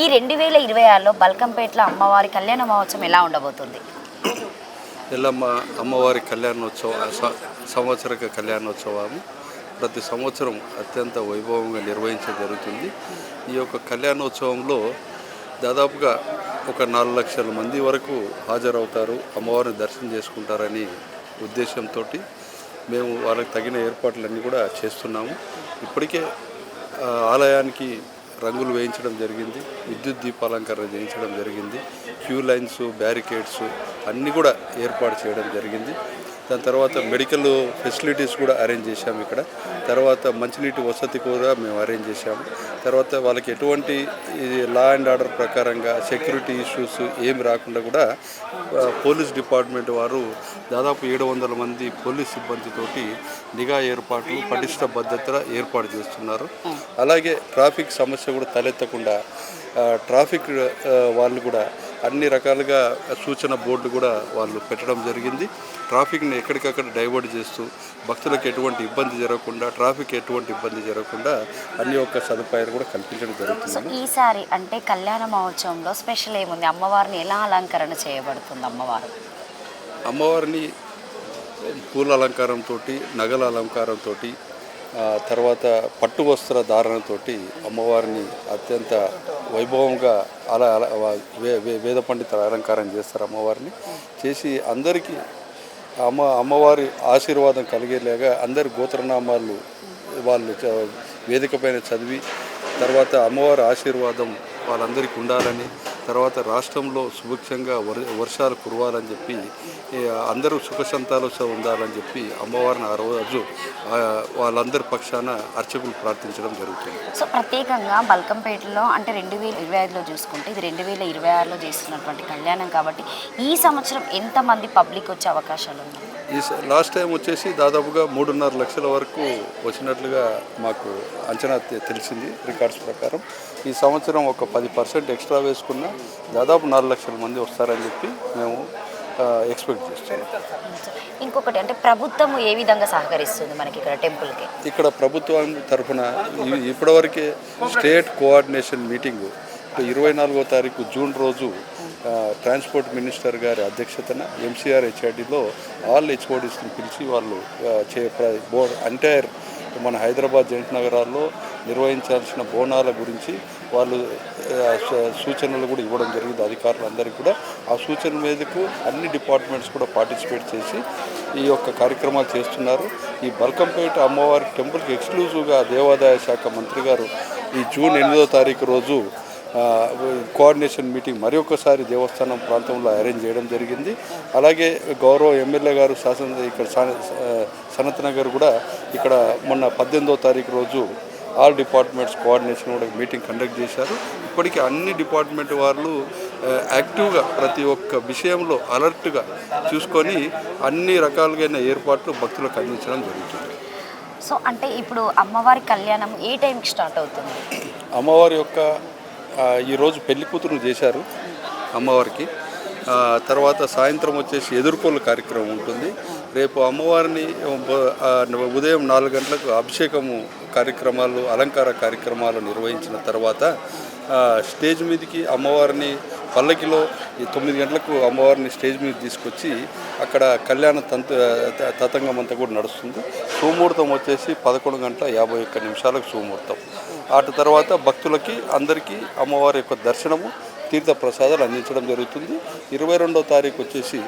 ఈ 2026లో బల్కంపేటలో అమ్మవారి కళ్యాణ మహోత్సవం ఎలా ఉండబోతుంది? ఎల్లమ్మ అమ్మవారి సంవత్సరక కళ్యాణోత్సవం ప్రతి సంవత్సరం అత్యంత వైభవంగా నిర్వహించడం జరుగుతుంది. ఈ యొక్క కళ్యాణోత్సవంలో దాదాపుగా ఒక 4 లక్షల మంది వరకు హాజరవుతారు, అమ్మవారిని దర్శనం చేసుకుంటారని ఉద్దేశంతో మేము వాళ్ళకి తగిన ఏర్పాట్లన్నీ కూడా చేస్తున్నాము. ఇప్పటికే ఆలయానికి రంగులు వేయించడం జరిగింది, విద్యుత్ దీపాలంకరణ చేయించడం జరిగింది, క్యూ లైన్స్, బ్యారికేడ్స్ అన్నీ కూడా ఏర్పాటు చేయడం జరిగింది. దాని తర్వాత మెడికల్ ఫెసిలిటీస్ కూడా అరేంజ్ చేశాము. ఇక్కడ తర్వాత మంచినీటి వసతి కూడా మేము అరేంజ్ చేశాము. తర్వాత వాళ్ళకి ఎటువంటి లా అండ్ ఆర్డర్ ప్రకారంగా సెక్యూరిటీ ఇష్యూస్ ఏమి రాకుండా కూడా పోలీస్ డిపార్ట్మెంట్ వారు దాదాపు 700 మంది పోలీస్ సిబ్బందితోటి నిఘా ఏర్పాట్లు, పటిష్ట భద్రత ఏర్పాటు చేస్తున్నారు. అలాగే ట్రాఫిక్ సమస్య కూడా తలెత్తకుండా ట్రాఫిక్ వాళ్ళు కూడా అన్ని రకాలుగా సూచన బోర్డు కూడా వాళ్ళు పెట్టడం జరిగింది. ట్రాఫిక్ని ఎక్కడికక్కడ డైవర్ట్ చేస్తూ భక్తులకు ఎటువంటి ఇబ్బంది జరగకుండా, ట్రాఫిక్ ఎటువంటి ఇబ్బంది జరగకుండా అన్ని ఒక్క సదుపాయాలు కూడా కల్పించడం జరుగుతుంది. ఈసారి అంటే కళ్యాణ మహోత్సవంలో స్పెషల్ ఏముంది? అమ్మవారిని ఎలా అలంకరణ చేయబడుతుంది? అమ్మవారిని పూల అలంకారంతో, నగల అలంకారంతో, తర్వాత పట్టు వస్త్ర ధారణతో అమ్మవారిని అత్యంత వైభవంగా వేద పండితులు అలంకారం చేస్తారు. అమ్మవారిని చేసి అందరికీ అమ్మవారి ఆశీర్వాదం కలిగేలాగా అందరి గోత్రనామాలు వాళ్ళు వేదిక పైన చదివి, తర్వాత అమ్మవారి ఆశీర్వాదం వాళ్ళందరికీ ఉండాలని, తర్వాత రాష్ట్రంలో సుభిక్షంగా వర్షాలు కురవాలని చెప్పి, అందరూ సుఖసంతాలతో ఉండాలని చెప్పి అమ్మవారిని ఆ రోజు వాళ్ళందరి పక్షాన అర్చకులు ప్రార్థించడం జరుగుతుంది. సో ప్రత్యేకంగా బల్కంపేటలో అంటే 2025లో చూసుకుంటే ఇది 2026లో చేస్తున్నటువంటి కళ్యాణం కాబట్టి ఈ సంవత్సరం ఎంతమంది పబ్లిక్ వచ్చే అవకాశాలు ఉన్నాయి? లాస్ట్ టైం వచ్చేసి దాదాపుగా 3.5 లక్షల వరకు వచ్చినట్లుగా మాకు అంచనా తెలిసింది రికార్డ్స్ ప్రకారం. ఈ సంవత్సరం ఒక 10% ఎక్స్ట్రా వేసుకున్న దాదాపు 4 లక్షల మంది వస్తారని చెప్పి మేము ఎక్స్పెక్ట్ చేస్తున్నాం. ఇంకొకటి అంటే ప్రభుత్వం ఏ విధంగా సహకరిస్తుంది మనకి ఇక్కడ టెంపుల్కి? ఇక్కడ ప్రభుత్వం తరఫున ఇప్పటివరకే స్టేట్ కోఆర్డినేషన్ మీటింగు 24వ తారీఖు జూన్ రోజు ట్రాన్స్పోర్ట్ మినిస్టర్ గారి అధ్యక్షతన ఎంసీఆర్ హెచ్ఐడిలో ఆల్ హెచ్ఓడిస్ని పిలిచి వాళ్ళు ఎంటైర్ మన హైదరాబాద్ జంట నగరాల్లో నిర్వహించాల్సిన బోనాల గురించి వాళ్ళు సూచనలు కూడా ఇవ్వడం జరిగింది అధికారులందరికీ కూడా. ఆ సూచన మీదకు అన్ని డిపార్ట్మెంట్స్ కూడా పార్టిసిపేట్ చేసి ఈ యొక్క కార్యక్రమాలు చేస్తున్నారు. ఈ బల్కంపేట అమ్మవారి టెంపుల్కి ఎక్స్క్లూజివ్గా దేవాదాయ శాఖ మంత్రి గారు ఈ జూన్ 8వ తారీఖు రోజు కోఆర్డినేషన్ మీటింగ్ మరి ఒకసారి దేవస్థానం ప్రాంతంలో అరేంజ్ చేయడం జరిగింది. అలాగే గౌరవ ఎమ్మెల్యే గారు ఇక్కడ సనత్ నగర్ కూడా ఇక్కడ మొన్న 18వ తారీఖు రోజు ఆల్ డిపార్ట్మెంట్స్ కోఆర్డినేషన్ కూడా మీటింగ్ కండక్ట్ చేశారు. ఇప్పటికీ అన్ని డిపార్ట్మెంట్ వాళ్ళు యాక్టివ్గా ప్రతి ఒక్క విషయంలో అలర్ట్గా చూసుకొని అన్ని రకాలుగా ఏర్పాట్లు భక్తులకు అందించడం జరుగుతుంది. సో అంటే ఇప్పుడు అమ్మవారి కళ్యాణం ఏ టైంకి స్టార్ట్ అవుతుంది? అమ్మవారి యొక్క ఈరోజు పెళ్లి కూతురును చేశారు అమ్మవారికి. తర్వాత సాయంత్రం వచ్చేసి ఎదుర్కోలు కార్యక్రమం ఉంటుంది. రేపు అమ్మవారిని ఉదయం 4 గంటలకు అభిషేకము కార్యక్రమాలు, అలంకార కార్యక్రమాలు నిర్వహించిన తర్వాత స్టేజ్ మీదకి అమ్మవారిని పల్లకిలో 9 గంటలకు అమ్మవారిని స్టేజ్ మీద తీసుకొచ్చి అక్కడ కళ్యాణ తతంగం అంతా కూడా నడుస్తుంది. సుముహూర్తం వచ్చేసి 11:51 సుముహూర్తం. అటు తర్వాత భక్తులకి అందరికీ అమ్మవారి యొక్క దర్శనము, తీర్థ ప్రసాదాలు అందించడం జరుగుతుంది. 22వ తారీఖు వచ్చేసి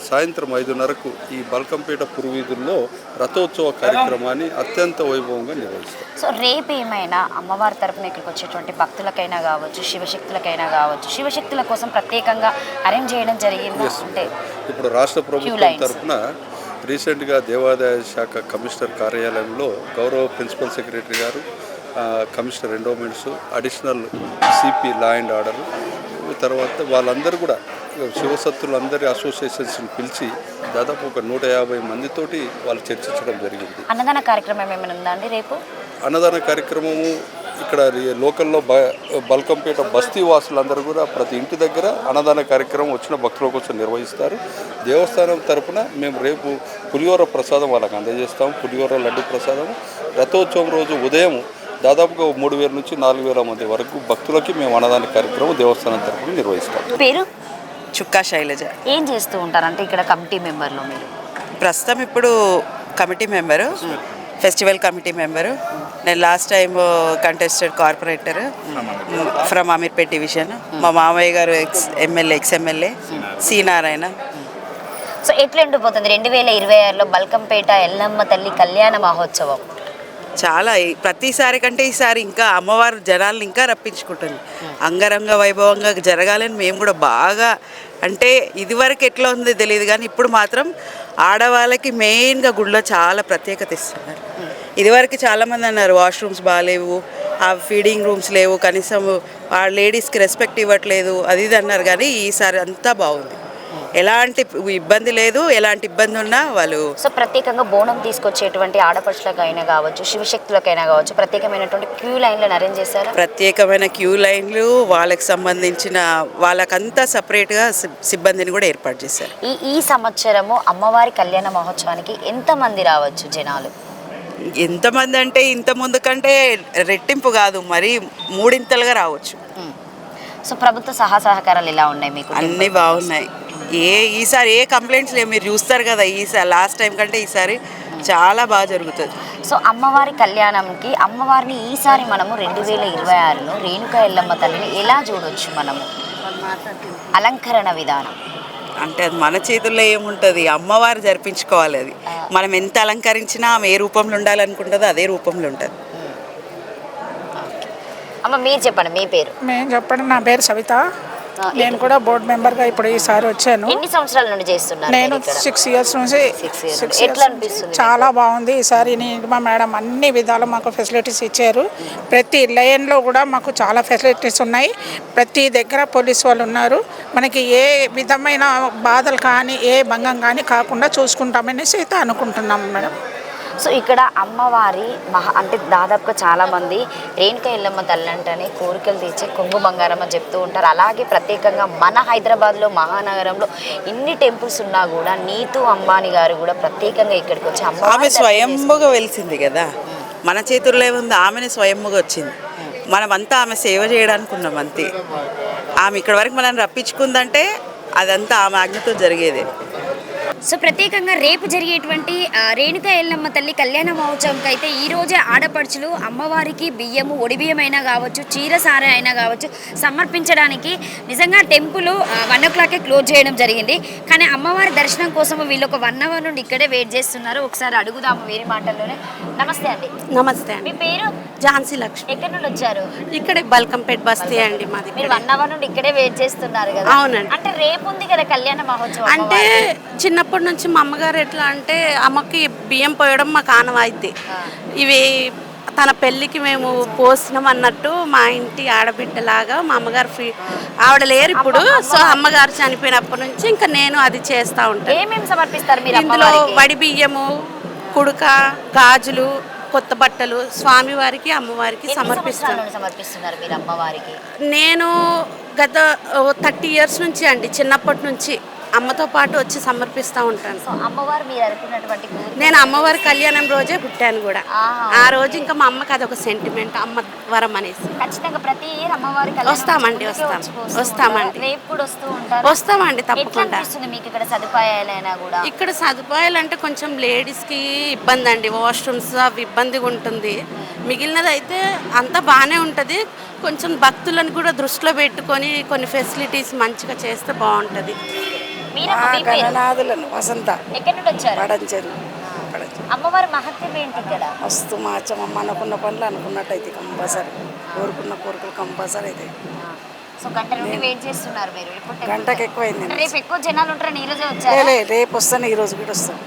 సాయంత్రం 5:30కు ఈ బల్కంపేట పురవీధుల్లో రథోత్సవ కార్యక్రమాన్ని అత్యంత వైభవంగా నిర్వహిస్తారు. సో రేపు ఏమైనా అమ్మవారి తరపున ఇక్కడికి వచ్చేటువంటి భక్తులకైనా కావచ్చు, శివశక్తులకైనా కావచ్చు, శివశక్తుల కోసం ప్రత్యేకంగా అరేంజ్ చేయడం జరిగింది. అంటే ఇప్పుడు రాష్ట్ర ప్రభుత్వం తరఫున రీసెంట్గా దేవాదాయ శాఖ కమిషనర్ కార్యాలయంలో గౌరవ ప్రిన్సిపల్ సెక్రటరీ గారు, commissioner endowments, additional CP law and order, తర్వాత వాళ్ళందరూ కూడా శివసత్తులందరి అసోసియేషన్స్ని పిలిచి దాదాపు ఒక 150 మందితోటి వాళ్ళు చర్చించడం జరిగింది. అన్నదాన కార్యక్రమం ఏమైనా ఉందా అండి రేపు? అన్నదాన కార్యక్రమము ఇక్కడ లోకల్లో బల్కంపేట బస్తీ వాసులందరూ కూడా ప్రతి ఇంటి దగ్గర అన్నదాన కార్యక్రమం వచ్చిన భక్తుల కోసం నిర్వహిస్తారు. దేవస్థానం తరఫున మేము రేపు పులిహోర ప్రసాదం వాళ్ళకి అందజేస్తాము. పులిహోర లడ్డు ప్రసాదం రథోత్సవం రోజు ఉదయం దాదాపుగా 3000 నుంచి 4000 మంది వరకు భక్తులకి మేము అన్నదాన కార్యక్రమం దేవస్థానం తరపున నిర్వహిస్తాం. పేరు చుక్కా శైలజ. ఏం చేస్తూ ఉంటారు అంటే ఇక్కడ కమిటీ మెంబర్లో మీరు? ప్రస్తుతం ఇప్పుడు committee member, festival committee member. నేను last time contested corporator from Ameerpet division. మా మామయ్య గారు ఎక్స్-ఎమ్మెల్యే సి నారాయణ. సో ఎట్లా ఉండిపోతుంది 2026లో బల్కంపేట ఎల్లమ్మ తల్లి కళ్యాణ మహోత్సవం? చాలా ప్రతిసారి కంటే ఈసారి ఇంకా అమ్మవారు జనాలను ఇంకా రప్పించుకుంటుంది. అంగరంగ వైభవంగా జరగాలని మేము కూడా బాగా, అంటే ఇదివరకు ఎట్లా ఉందో తెలియదు కానీ ఇప్పుడు మాత్రం ఆడవాళ్ళకి మెయిన్గా గుడిలో చాలా ప్రత్యేకత ఇస్తున్నారు. ఇదివరకు చాలామంది అన్నారు వాష్రూమ్స్ బాగాలేవు, ఆ ఫీడింగ్ రూమ్స్ లేవు, కనీసం ఆ లేడీస్కి రెస్పెక్ట్ ఇవ్వట్లేదు అది ఇది అన్నారు. కానీ ఈసారి అంతా బాగుంది, ఎలాంటి ఇబ్బంది లేదు. ఎలాంటి ఇబ్బంది ఉన్నా వాళ్ళు సో ప్రత్యేకంగా బోనం తీసుకొచ్చేటువంటి ఆడపడుచులకైనా కావచ్చు, శివశక్తులకైనా కావచ్చు, ప్రత్యేకమైనటువంటి క్యూ లైన్లను అరేంజ్ చేశారు. ప్రత్యేకమైన క్యూ లైన్లు, వాళ్ళకి సంబంధించిన వాళ్ళకంతా సపరేట్గా సిబ్బందిని కూడా ఏర్పాటు చేశారు. ఈ సంవత్సరము అమ్మవారి కళ్యాణ మహోత్సవానికి ఎంతమంది రావచ్చు జనాలు? ఎంతమంది అంటే ఇంత ముందు కంటే రెట్టింపు కాదు, మరి మూడింతలుగా రావచ్చు. సో ప్రభుత్వ సహకారాలు ఎలా ఉన్నాయి మీకు? అన్నీ బాగున్నాయి. ఈసారి ఏ కంప్లైంట్స్ లేవు. మీరు చూస్తారు కదా, ఈసారి లాస్ట్ టైం కంటే ఈసారి చాలా బాగా జరుగుతుంది. సో అమ్మవారి కళ్యాణంకి అమ్మవారిని ఈసారి మనము 2026లో రేణుకా ఎల్లమ్మ తల్లిని ఎలా చూడొచ్చు మనము? అలంకరణ విధానం అంటే అది మన చేతుల్లో ఏముంటుంది, అమ్మవారు జరిపించుకోవాలి. అది మనం ఎంత అలంకరించినా ఆమె ఏ రూపంలో ఉండాలనుకుంటుందో అదే రూపంలో ఉంటుంది. అమ్మ మీరు చెప్పండి, మీ పేరు? నేను చెప్పండి, నా పేరు సవిత. నేను కూడా బోర్డు మెంబర్గా ఇప్పుడు ఈసారి వచ్చాను. ఎన్ని సంవత్సరాల నుండి చేస్తున్నారు? నేను 6 years నుంచి. ఎట్లా అనిపిస్తుంది? చాలా బాగుంది. ఈసారి మా మేడం అన్ని విధాలు మాకు ఫెసిలిటీస్ ఇచ్చారు. ప్రతి లైన్లో కూడా మాకు చాలా ఫెసిలిటీస్ ఉన్నాయి. ప్రతి దగ్గర పోలీస్ వాళ్ళు ఉన్నారు. మనకి ఏ విధమైన బాధలు కానీ ఏ భంగం కానీ కాకుండా చూసుకుంటామనేసి అయితే అనుకుంటున్నాము మేడం. సో ఇక్కడ అమ్మవారి అంటే దాదాపుగా చాలామంది రేణుకా ఎల్లమ్మ తల్లి అంటేనే కోరికలు తీర్చే కొంగు బంగారం అని చెప్తూ ఉంటారు. అలాగే ప్రత్యేకంగా మన హైదరాబాద్లో మహానగరంలో ఇన్ని టెంపుల్స్ ఉన్నా కూడా నీతూ అంబానీ గారు కూడా ప్రత్యేకంగా ఇక్కడికి వచ్చి ఆమె స్వయంభుగా వెలిసింది కదా, మన చేతుల్లో ఏముంది, ఆమెనే స్వయంభుగా వచ్చింది. మనమంతా ఆమె సేవ చేయడానికి ఉన్నాం అంతే. ఆమె ఇక్కడ వరకు మనల్ని రప్పించుకుందంటే అదంతా ఆమె ఆజ్ఞతో జరిగేదే. సో ప్రత్యేకంగా రేపు జరిగేటువంటి రేణుకా ఎల్లమ్మ తల్లి కళ్యాణ మహోత్సవంకి అయితే ఈరోజే ఆడపడుచులు అమ్మవారికి బియ్యము, ఒడి బియ్యం అయినా కావచ్చు, చీరసార అయినా కావచ్చు సమర్పించడానికి నిజంగా టెంపుల్ 1 o'clock క్లోజ్ చేయడం జరిగింది. కానీ అమ్మవారి దర్శనం కోసం వీళ్ళు ఒక 1 hour నుండి ఇక్కడే వెయిట్ చేస్తున్నారు. ఒకసారి అడుగుదాము వేరే మాటల్లోనే. నమస్తే అండి. నమస్తే అండి. మీ పేరు? ఝాన్సీ లక్ష్మి. ఎక్కడి నుండి వచ్చారు? ఇక్కడే బల్కంపేట బస్తీ అండి మాది. మీరు 1 hour నుండి ఇక్కడే వెయిట్ చేస్తున్నారు కదా? అవునండి. అంటే రేపు ఉంది కదా కళ్యాణ మహోత్సవం. అంటే చిన్నప్పటి నుంచి మా అమ్మగారు ఎట్లా అంటే అమ్మకి బియ్యం పోయడం మాకు ఆనవాయితీ. ఇవి తన పెళ్ళికి మేము పోసినాం అన్నట్టు మా ఇంటి ఆడబిడ్డలాగా మా అమ్మగారు ఆవిడ లేరు ఇప్పుడు. సో అమ్మగారు చనిపోయినప్పటి నుంచి ఇంకా నేను అది చేస్తూ ఉంటాను. ఏమేమి సమర్పిస్తారు మీరు? ఇందులో వడి బియ్యము, కుడుక, గాజులు, కొత్త బట్టలు స్వామివారికి అమ్మవారికి సమర్పిస్తున్నారు మీరు అమ్మవారికి? నేను గత 30 years నుంచి అండి, చిన్నప్పటి నుంచి అమ్మతో పాటు వచ్చి సమర్పిస్తూ ఉంటాను. సో అమ్మవారు మీరు అనుకున్నటువంటి నేను అమ్మవారి కళ్యాణం రోజే పుట్టాను కూడా. ఆ రోజు ఇంకా మా అమ్మకి అదొక సెంటిమెంట్, అమ్మ వరం అనేసి. ఖచ్చితంగా ప్రతి ఇయర్ అమ్మవారి వస్తామండి. రేపు కూడా వస్తూ ఉంటారు? వస్తామండి తప్పకుండా. మీకు ఇక్కడ సదుపాయాలైనా కూడా? ఇక్కడ సదుపాయాలు అంటే కొంచెం లేడీస్కి ఇబ్బంది అండి, వాష్రూమ్స్ అవి ఇబ్బందిగా ఉంటుంది. మిగిలినది అయితే అంతా బాగానే ఉంటుంది. కొంచెం భక్తులను కూడా దృష్టిలో పెట్టుకొని కొన్ని ఫెసిలిటీస్ మంచిగా చేస్తే బాగుంటుంది. గణనాథులను వసంత. ఎక్కడి నుండి వచ్చారు? పడంచెరు. అమ్మవారి మహత్యం ఏంటి ఇక్కడ? మస్తు మాచమ్మ అనుకున్న పనులు అనుకున్నట్టయితే కంపల్సరీ, కోరుకున్న కోరికలు కంపల్సరీ అయితే. సో గంట నుండి వెయిట్ చేస్తున్నారు మీరు? గంటకి ఎక్కువైంది. రేపు ఎక్కువ జనాలు ఉంటారని ఈ రోజే వచ్చారు? రేపు వస్తాను, ఈ రోజు కూడా వస్తాను.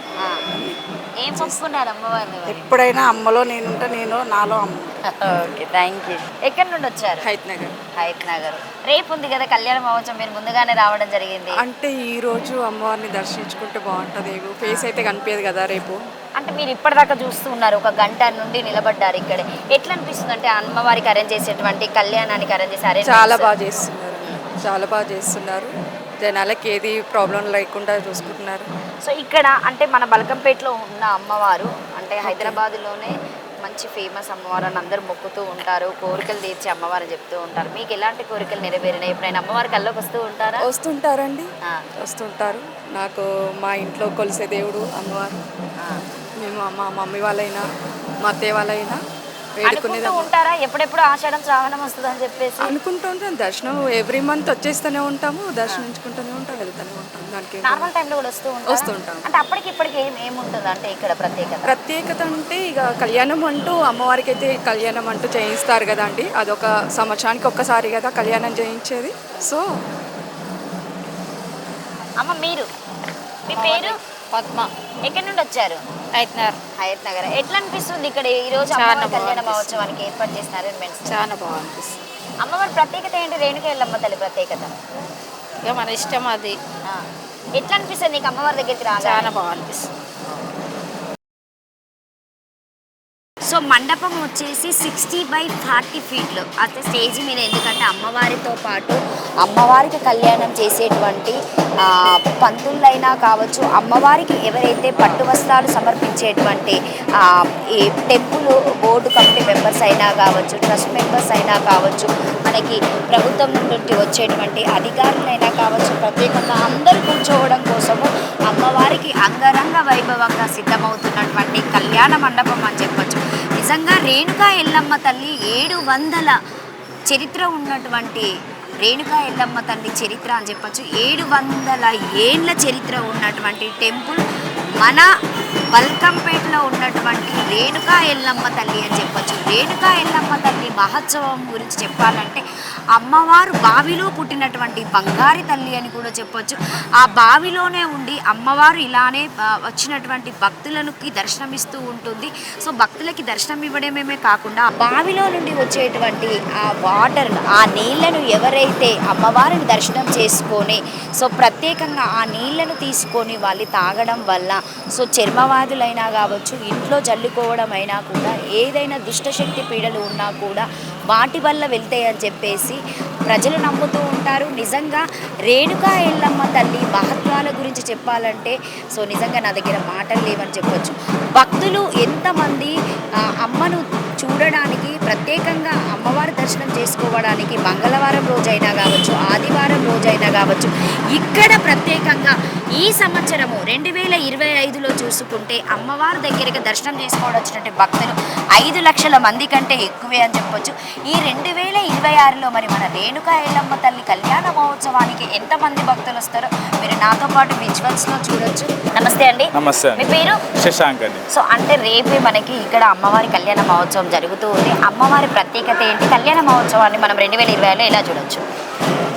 ఏం మొక్కుకున్నారు అమ్మవారిని? ఎప్పుడైనా అమ్మలో నేనుంటా, నేను నాలో అమ్మ. Okay, thank you. ఎక్కడి నుండి వచ్చారు? హైత్ నగర్. రేపు ఉంది కదా కళ్యాణ మహోత్సవం, మీరు ముందుగానే రావడం జరిగింది. అంటే ఈ రోజు అమ్మవారిని దర్శించుకుంటే బాగుంటుంది. ఫేస్ అయితే కనిపించదు కదా రేపు. అంటే మీరు ఇప్పటిదాకా చూస్తూ ఉన్నారు, ఒక గంట నుండి నిలబడ్డారు ఇక్కడే. ఎట్లా అనిపిస్తుంది అంటే అమ్మవారికి అరేంజ్ చేసేటువంటి కళ్యాణానికి అరేంజ్ చేసి? చాలా బాగా చేస్తున్నారు, చాలా బాగా చేస్తున్నారు. జనాలకి ఏది ప్రాబ్లం లేకుండా చూసుకుంటున్నారు. సో ఇక్కడ అంటే మన బల్కంపేటలో ఉన్న అమ్మవారు అంటే హైదరాబాద్లోనే మంచి ఫేమస్ అమ్మవారు అని అందరూ మొక్కుతూ ఉంటారు, కోరికలు తీర్చే అమ్మవారు అని చెప్తూ ఉంటారు. మీకు ఎలాంటి కోరికలు నెరవేరినాయి? ఎప్పుడైనా అమ్మవారి కల్లోకి వస్తూ ఉంటారా? వస్తుంటారండి, ఆ. వస్తుంటారు. నాకు మా ఇంట్లో కొలిసే దేవుడు అమ్మవారు. మేము మా మమ్మీ వాళ్ళైనా మా అత్తయ్య వాళ్ళైనా వేడుకునేది అనుకుంటూ ఉంటారా ఎప్పుడెప్పుడు ఆషాఢం శ్రావణం వస్తుంది అని చెప్పేసి? అనుకుంటూ ఉంటాం. దర్శనం ఎవ్రీ మంత్ వచ్చేస్తూనే ఉంటాము, దర్శనించుకుంటూనే ఉంటాం, వెళ్తూనే ఉంటాం. దానికి నార్మల్ టైంలో కూడా వస్తుంటాం. అంటే అప్పటికి ఇప్పటికి ఏముంటుంది అంటే ఇక్కడ ప్రత్యేకత అంటే ఇక కళ్యాణం అంటూ అమ్మవారికి అయితే కళ్యాణం అంటూ చేయిస్తారు కదా అండి. అదొక సంవత్సరానికి ఒక్కసారి కదా కళ్యాణం చేయించేది. సో అమ్మ మీరు మీ పేరు? పద్మ. ఎక్కడి నుండి వచ్చారు? హయత్ నగర్. ఎట్లా అనిపిస్తుంది ఇక్కడ ఈ రోజు అమ్మవారి కళ్యాణ మహోత్సవానికి ఏర్పాటు చేసిన అరేంజ్మెంట్స్? చాలా బాగుంది. అమ్మవారి ప్రత్యేకత ఏంటి? రేణుకా ఎల్లమ్మ తల్లి ప్రత్యేకత ఇక మన ఇష్టం అది. ఎట్లా అనిపిస్తుంది నీకు అమ్మవారి దగ్గరికి రాగా? చాలా బాగా అనిపిస్తుంది. సో మండపం వచ్చేసి 60x40 ఫీట్లు అయితే స్టేజ్ మీద, ఎందుకంటే అమ్మవారితో పాటు అమ్మవారికి కళ్యాణం చేసేటువంటి పంతులైనా కావచ్చు, అమ్మవారికి ఎవరైతే పట్టు వస్త్రాలు సమర్పించేటువంటి ఈ టెంపుల్ బోర్డు కమిటీ మెంబర్స్ అయినా కావచ్చు, ట్రస్ట్ మెంబర్స్ అయినా కావచ్చు, మనకి ప్రభుత్వం నుండి వచ్చేటువంటి అధికారులైనా కావచ్చు, ప్రత్యేకంగా అందరూ కూర్చోవడం కోసము అమ్మవారికి అంగరంగ వైభవంగా సిద్ధమవుతున్నటువంటి కళ్యాణ మండపం అని చెప్పచ్చు. నిజంగా రేణుకా ఎల్లమ్మ తల్లి 700 చరిత్ర ఉన్నటువంటి రేణుకా ఎల్లమ్మ తల్లి చరిత్ర అని చెప్పచ్చు. 700 ఏండ్ల చరిత్ర ఉన్నటువంటి టెంపుల్ మన బల్కంపేటలో ఉన్నటువంటి రేణుకా ఎల్లమ్మ తల్లి అని చెప్పచ్చు. రేణుకా ఎల్లమ్మ తల్లి మహోత్సవం గురించి చెప్పాలంటే అమ్మవారు బావిలో పుట్టినటువంటి బంగారి తల్లి అని కూడా చెప్పొచ్చు. ఆ బావిలోనే ఉండి అమ్మవారు ఇలానే వచ్చినటువంటి భక్తులకి దర్శనమిస్తూ ఉంటుంది. సో భక్తులకి దర్శనం ఇవ్వడమేమే కాకుండా బావిలో నుండి వచ్చేటువంటి ఆ వాటర్, ఆ నీళ్లను ఎవరైతే అమ్మవారిని దర్శనం చేసుకొని సో ప్రత్యేకంగా ఆ నీళ్లను తీసుకొని వాళ్ళు తాగడం వల్ల సో చర్మవాదులైనా కావచ్చు, ఇంట్లో జల్లుకోవడం అయినా కూడా, ఏదైనా దుష్టశక్తి పీడలు ఉన్నా కూడా వాటి వల్ల వెళ్తాయి అని చెప్పేసి ప్రజలు నమ్ముతూ ఉంటారు. నిజంగా రేణుకా ఎల్లమ్మ తల్లి మహత్వాల గురించి చెప్పాలంటే సో నిజంగా నా దగ్గర మాటలు లేవని చెప్పొచ్చు. భక్తులు ఎంతమంది అమ్మను చూడడానికి, ప్రత్యేకంగా అమ్మవారి దర్శనం చేసుకోవడానికి మంగళవారం రోజైనా కావచ్చు, ఆదివారం రోజైనా కావచ్చు, ఇక్కడ ప్రత్యేకంగా ఈ సంవత్సరము 2025లో చూసుకుంటే అమ్మవారి దగ్గరికి దర్శనం చేసుకోవడం వచ్చినట్టు భక్తులు 5 లక్షల మంది కంటే ఎక్కువే అని చెప్పొచ్చు. ఈ 2026లో మరి మన రేణుకా ఎల్లమ్మ తల్లి కళ్యాణ మహోత్సవానికి ఎంతమంది భక్తులు వస్తారో మీరు నాతో పాటు విజువల్స్లో చూడొచ్చు. నమస్తే అండి. నమస్తే. మీ పేరు? శశాంక్ అండి. సో అంటే రేపే మనకి ఇక్కడ అమ్మవారి కళ్యాణ మహోత్సవం జరుగుతూ ఉంది. అమ్మవారి ప్రత్యేకత ఏంటి? కళ్యాణ మహోత్సవాన్ని మనం 2020లో ఎలా చూడొచ్చు?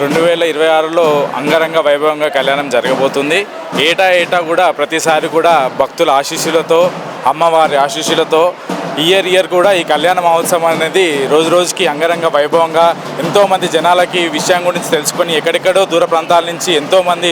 2026లో అంగరంగ వైభవంగా కళ్యాణం జరగబోతుంది. ఏటా కూడా ప్రతిసారి కూడా భక్తుల ఆశీస్సులతో, అమ్మవారి ఆశీస్సులతో ఇయర్ కూడా ఈ కళ్యాణ మహోత్సవం అనేది రోజు రోజుకి అంగరంగ వైభవంగా ఎంతోమంది జనాలకి ఈ విషయం గురించి తెలుసుకొని ఎక్కడెక్కడో దూర ప్రాంతాల నుంచి ఎంతోమంది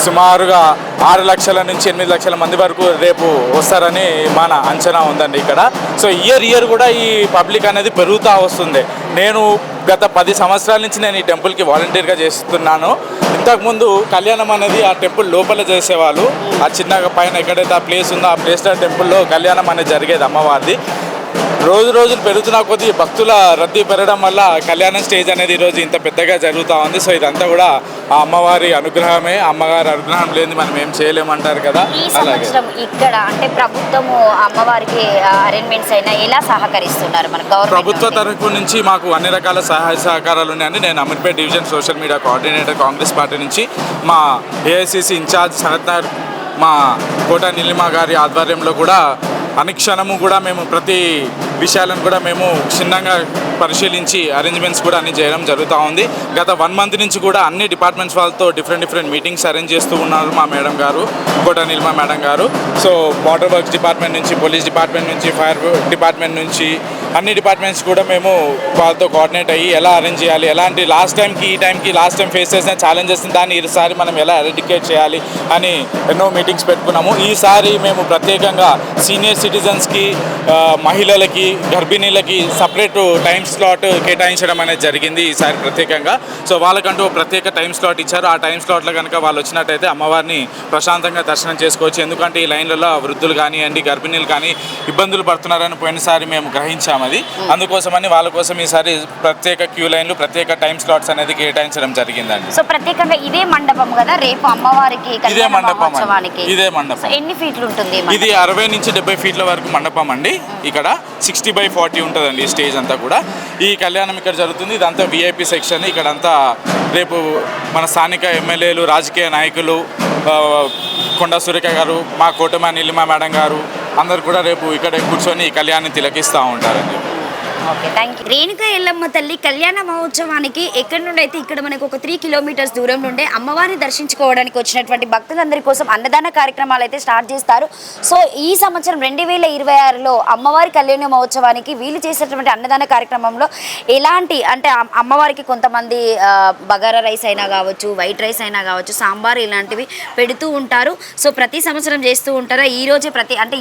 సుమారుగా 6 లక్షల నుంచి 8 లక్షల మంది వరకు రేపు వస్తారని మన అంచనా ఉందండి ఇక్కడ. సో ఇయర్ కూడా ఈ పబ్లిక్ అనేది పెరుగుతూ వస్తుంది. నేను గత 10 సంవత్సరాల నుంచి నేను ఈ టెంపుల్కి వాలంటీర్గా చేస్తున్నాను. ఇంతకుముందు కళ్యాణం అనేది ఆ టెంపుల్ లోపల చేసేవాళ్ళు. ఆ చిన్నగా పైన ఎక్కడైతే ఆ ప్లేస్ ఉందో ఆ ప్లేస్లో టెంపుల్లో కళ్యాణం అనేది జరిగేది అమ్మవారిది. రోజులు పెరుగుతున్న కొద్దీ భక్తుల రద్దీ పెరగడం వల్ల కళ్యాణ స్టేజ్ అనేది ఈరోజు ఇంత పెద్దగా జరుగుతూ ఉంది. సో ఇదంతా కూడా ఆ అమ్మవారి అనుగ్రహమే. అమ్మవారి అనుగ్రహం లేని మనం ఏం చేయలేమంటారు కదా. అలాగే ఇక్కడ అంటే ప్రభుత్వము అమ్మవారికి అరేంజ్మెంట్స్ అయినా ఎలా సహకరిస్తున్నారు? మన ప్రభుత్వ తరఫు నుంచి మాకు అన్ని రకాల సహాయ సహకారాలు ఉన్నాయండి. నేను Ameerpet division social media coordinator Congress party నుంచి, మా ఏఐసిసి ఇన్ఛార్జ్ సనత్నగర్ మా కోట నీలిమ గారి ఆధ్వర్యంలో కూడా అనుక్షణము కూడా మేము ప్రతి విషయాలను కూడా మేము క్షుణ్ణంగా పరిశీలించి అరేంజ్మెంట్స్ కూడా అన్ని చేయడం జరుగుతూ ఉంది. గత 1 మంత్ నుంచి కూడా అన్ని డిపార్ట్మెంట్స్ వాళ్ళతో డిఫరెంట్ మీటింగ్స్ అరేంజ్ చేస్తూ ఉన్నారు మా మేడం గారు, కోట నీలిమ మేడం గారు. సో వాటర్ వర్క్స్ డిపార్ట్మెంట్ నుంచి, పోలీస్ డిపార్ట్మెంట్ నుంచి, ఫైర్ డిపార్ట్మెంట్ నుంచి, అన్ని డిపార్ట్మెంట్స్ కూడా మేము వాళ్ళతో కోఆర్డినేట్ అయ్యి ఎలా అరేంజ్ చేయాలి, ఎలాంటి లాస్ట్ టైం ఫేస్ చేసిన ఛాలెంజెస్ దాన్ని ఈసారి మనం ఎలా ఎడికేట్ చేయాలి అని ఎన్నో మీటింగ్స్ పెట్టుకున్నాము. ఈసారి మేము ప్రత్యేకంగా సీనియర్ సిటిజన్స్కి, మహిళలకి, గర్భిణీలకి సపరేట్ టైం స్లాట్ కేటాయించడం అనేది జరిగింది ఈసారి ప్రత్యేకంగా. సో వాళ్ళకంటూ ప్రత్యేక టైం స్లాట్ ఇచ్చారు. ఆ టైం స్లాట్లో కనుక వాళ్ళు వచ్చినట్టయితే అమ్మవారిని ప్రశాంతంగా దర్శనం చేసుకోవచ్చు. ఎందుకంటే ఈ లైన్లలో వృద్ధులు కానివ్వండి, గర్భిణీలు కానీ ఇబ్బందులు పడుతున్నారని పోయినసారి మేము గ్రహించాము. అది అందుకోసమని వాళ్ళ కోసం ఈసారి ప్రత్యేక క్యూ లైన్లు, ప్రత్యేక టైం స్లాట్స్ అనేది కేటాయించడం జరిగిందండి. సో ప్రత్యేకంగా ఇదే మండపం కదా రేపు అమ్మవారికి ఇదే మండపం ఇదే మండపం. ఎన్ని ఫీట్లు ఉంటుంది? ఇది 60 నుంచి 70 ఫీట్ల వరకు మండపం అండి. ఇక్కడ 60/40 ఉంటుందండి ఈ స్టేజ్ అంతా కూడా. ఈ కళ్యాణం ఇక్కడ జరుగుతుంది. ఇదంతా VIP సెక్షన్. ఇక్కడంతా రేపు మన స్థానిక ఎమ్మెల్యేలు, రాజకీయ నాయకులు, కొండా సురేఖ గారు, మా కోటమా నీలిమా మేడం గారు అందరు కూడా రేపు ఇక్కడే కూర్చొని ఈ కళ్యాణాన్ని తిలకిస్తూ ఉంటారని చెప్పి. Okay, thank you. Renuka Yellamma తల్లి కళ్యాణ మహోత్సవానికి ఎక్కడి నుండి అయితే ఇక్కడ మనకు ఒక 3 కిలోమీటర్స్ దూరం నుండే అమ్మవారిని దర్శించుకోవడానికి వచ్చినటువంటి భక్తులందరి కోసం అన్నదాన కార్యక్రమాలు అయితే స్టార్ట్ చేస్తారు. సో ఈ సంవత్సరం 2026లో అమ్మవారి కళ్యాణ మహోత్సవానికి వీళ్ళు చేసేటువంటి అన్నదాన కార్యక్రమంలో ఎలాంటి అంటే అమ్మవారికి కొంతమంది బగారా రైస్ అయినా కావచ్చు, వైట్ రైస్ అయినా కావచ్చు, సాంబార్ ఇలాంటివి పెడుతూ ఉంటారు. సో ప్రతి సంవత్సరం చేస్తూ ఉంటారా? ఈ రోజే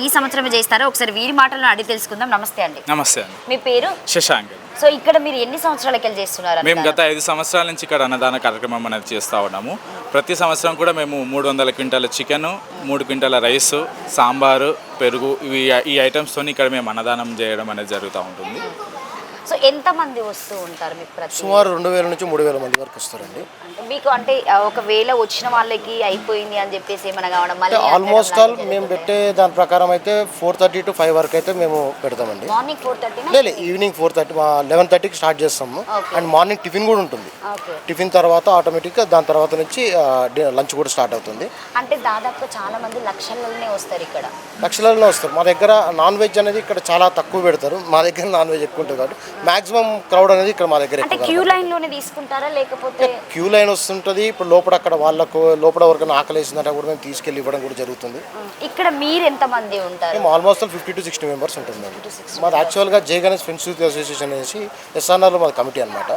ఈ సంవత్సరమే చేస్తారా? ఒకసారి వీరి మాటలను అడిగి తెలుసుకుందాం. నమస్తే అండి. నమస్తే అండి. మీ పేరు? శశాంక్. సో ఇక్కడ మీరు ఎన్ని సంవత్సరాలకి వెళ్ళి చేస్తున్నారు? మేము గత 5 సంవత్సరాల నుంచి ఇక్కడ అన్నదాన కార్యక్రమం అనేది చేస్తూ ఉన్నాము. ప్రతి సంవత్సరం కూడా మేము 300 క్వింటాల చికెను, 3 క్వింటాల రైసు, సాంబారు, పెరుగు ఈ ఐటమ్స్తో ఇక్కడ మేము అన్నదానం చేయడం అనేది జరుగుతూ ఉంటుంది. సో ఎంతమంది వస్తూ ఉంటారు మీకు? సుమారు 2000 నుంచి 3000 మంది వరకు వస్తారండి. మీకు అంటే ఒకవేళ వచ్చిన వాళ్ళకి అయిపోయింది అని చెప్పేసి ఏమైనా కావడం? ఆల్మోస్ట్ ఆల్ మేము పెట్టే దాని ప్రకారం అయితే 4:30 to 5 వరకు అయితే మేము పెడతామండి. మార్నింగ్ 4:30 లేదు, ఈవినింగ్ 4:30 11:30కి స్టార్ట్ చేస్తాము. అండ్ మార్నింగ్ టిఫిన్ కూడా ఉంటుంది. టిఫిన్ తర్వాత ఆటోమేటిక్గా దాని తర్వాత నుంచి లంచ్ కూడా స్టార్ట్ అవుతుంది. అంటే దాదాపుగా చాలా మంది లక్షలలోనే వస్తారు ఇక్కడ. లక్షలలో వస్తారు. మా దగ్గర నాన్ వెజ్ అనేది ఇక్కడ చాలా తక్కువ పెడతారు. మా దగ్గర నాన్ వెజ్ ఎక్కువ ఉంటుంది కాబట్టి మాక్సిమం క్రౌడ్ అనేది ఇక్కడ మా దగ్గర ఎక్కువ. క్యూ లైన్ లోనే తీసుకుంటారా లేకపోతే? క్యూ లైన్ వస్తుంటుంది. ఇప్పుడు లోపల అక్కడ వాళ్ళకు లోపల వరకు ఆకలి వేసిందంటే కూడా మేము తీసుకెళ్ళి ఇవ్వడం కూడా జరుగుతుంది. ఇక్కడ మీరు ఎంత మంది ఉంటారు? మేము ఆల్మోస్ట్ 50 to 60 మెంబర్స్ ఉంటుందండి. మాది యాక్చువల్గా జే గణేష్ ఫ్రెండ్స్ యూత్ అసోసియేషన్ అనేసి SRNRలో మాది కమిటీ అనమాట.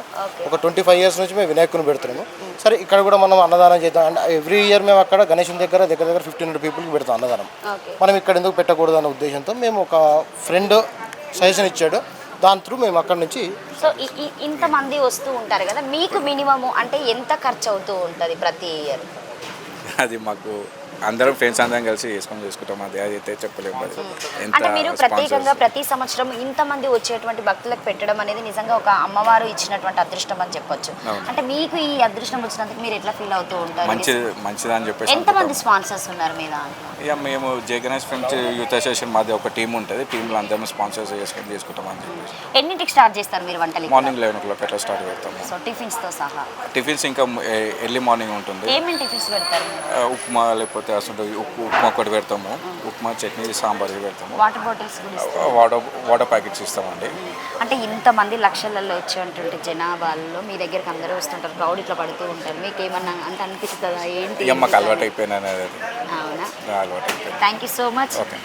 ఒక 25 years నుంచి మేము వినాయకుని పెడుతున్నాము. సరే ఇక్కడ కూడా మనం అన్నదానం చేద్దాం అంటే ఎవ్రీ ఇయర్ మేము అక్కడ గణేషుని దగ్గర 1500 పీపుల్కి పెడతాం అన్నదానం. మనం ఇక్కడ ఎందుకు పెట్టకూడదు అన్న ఉద్దేశంతో మేము ఒక ఫ్రెండ్ సజెషన్ ఇచ్చాడు. దాని త్రూ మేము అక్కడ నుంచి. సో ఇంతమంది వస్తూ ఉంటారు కదా, మీకు మినిమము అంటే ఎంత ఖర్చు అవుతూ ఉంటుంది ప్రతి ఇయర్? అది మాకు అందరం ఫ్రెండ్స్ అందరం కలిసి చేసుకుంటాం. అది అయితే చెప్పలేము. అంటే మీరు ప్రత్యేకంగా ప్రతి సంవత్సరం ఇంతమంది వచ్చేటువంటి భక్తులకు పెట్టడం అనేది నిజంగా ఒక అమ్మవారు ఇచ్చినటువంటి అదృష్టం అని చెప్పొచ్చు. అంటే మీకు ఈ అదృష్టం వచ్చినందుకు మీరు ఎట్లా ఫీల్ అవుతూ ఉంటారు? మంచిది అని చెప్పేసి. ఎంతమంది స్పాన్సర్స్ ఉన్నారు మీ దాంట్లో? ఇక మేము జే గణేష్ ఫ్రెండ్స్ యూత్ అసోసియేషన్ మాది ఒక టీం ఉంటుంది. టీంలో అందరం స్పాన్సర్స్ చేసుకుంటాం అని చెప్పేసి. ఎన్నింటికి స్టార్ట్ చేస్తారు మీరు వంటలు? మార్నింగ్ 11 o'clock అట్లా స్టార్ట్ పెడతాము. సో టిఫిన్స్తో సహా? టిఫిన్స్ ఇంకా ఎర్లీ మార్నింగ్ ఉంటుంది. ఏమేమి టిఫిన్స్ పెడతారు? ఉప్మా లేకపోతే అసలు ఉప్మా ఒకటి పెడతాము. ఉప్మా, చట్నీ, సాంబార్ పెడతాము. వాటర్ బాటిల్స్ వాటర్ ప్యాకెట్స్ ఇస్తామండి. అంటే ఇంతమంది లక్షలలో వచ్చేటువంటి జనాభాలో మీ దగ్గరికి అందరూ వస్తుంటారు, క్రౌడ్ ఇట్లా పడుతూ ఉంటారు. మీకు ఏమన్నా అంటే అనిపిస్తుందా ఏంటి? మాకు అలవాటు అయిపోయినా. అవునా? అలవాటు అయిపోయింది. Thank you so much. Okay.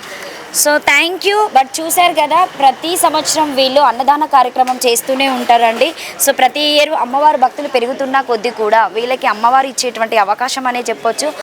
So thank you. But చూశారు కదా, ప్రతి సంవత్సరం వీళ్ళు అన్నదాన కార్యక్రమం చేస్తూనే ఉంటారండి. సో ప్రతి ఇయర్ అమ్మవారి భక్తులు పెరుగుతున్న కొద్దీ కూడా వీళ్ళకి అమ్మవారు ఇచ్చేటువంటి అవకాశం అనే చెప్పొచ్చు.